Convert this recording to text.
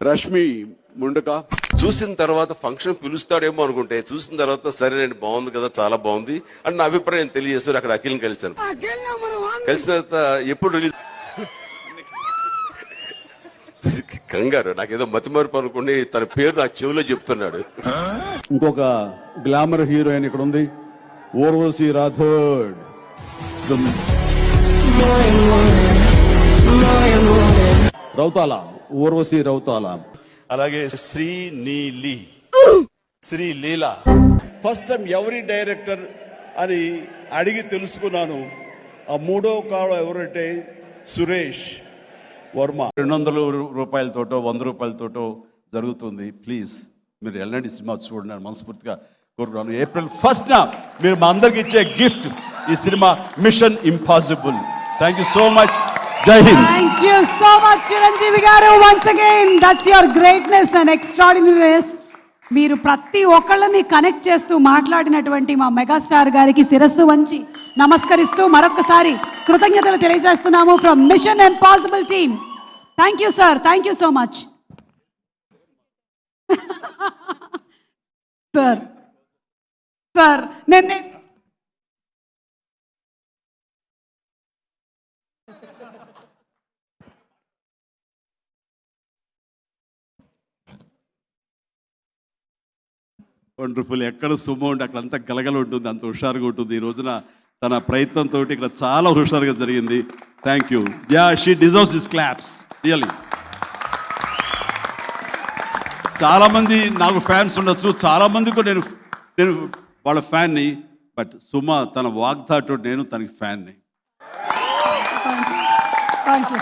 రష్మి ముండక చూసిన తర్వాత ఫంక్షన్ పిలుస్తాడేమో అనుకుంటే చూసిన తర్వాత సరేనండి బాగుంది కదా చాలా బాగుంది అని నా అభిప్రాయం తెలియజేస్తారు. అక్కడ అఖిల్ని కలిశాను. కలిసిన తర్వాత ఎప్పుడు రిలీజ్ కంగారు నాకేదో మతిమరుపు అనుకుని తన పేరు నా చెవిలో చెప్తున్నాడు. ఇంకొక గ్లామర్ హీరోయిన్ ఇక్కడ ఉంది, ఊర్వశి రాథోడ్. రౌతాల, ఊర్వశి రౌతాల. అలాగే శ్రీలీల. ఫస్ట్ టైం ఎవరి డైరెక్టర్ అని అడిగి తెలుసుకున్నాను. ఆ మూడో కాడ ఎవరంటే సురేష్ వర్మ. 200 రూపాయలతోటో 100 రూపాయలతోటో జరుగుతుంది. ప్లీజ్ మీరు వెళ్ళండి, సినిమా చూడండి అని మనస్ఫూర్తిగా కోరుకున్నాను. April 1st మీరు మా అందరికి ఇచ్చే గిఫ్ట్ ఈ సినిమా mission impossible. Thank you so much. Jai Hind. Thank you so much Chiranjeevi garu. Once again that's your greatness and extraordinariness. మీరు ప్రతి ఒక్కళ్ళని కనెక్ట్ చేస్తూ మాట్లాడినటువంటి మా మెగాస్టార్ గారికి శిరస్సు వంచి నమస్కరిస్తూ మరొకసారి కృతజ్ఞతలు తెలియజేస్తున్నాము from mission impossible team. Thank you sir, thank you so much. Sir sir నేను వండర్ఫుల్. ఎక్కడ సుమో ఉంటే అక్కడ అంతా గలగల ఉంటుంది, అంత హుషారుగా ఉంటుంది. ఈ రోజున తన ప్రయత్నంతో ఇక్కడ చాలా హుషారుగా జరిగింది. Thank you. Yeah, she deserves this claps really. చాలామంది నాకు ఫ్యాన్స్ ఉండొచ్చు, చాలామందికి నేను వాళ్ళ ఫ్యాన్ని. బట్ సుమ తన వాగ్దాటు నేను తనకి ఫ్యాన్ని. Thank you.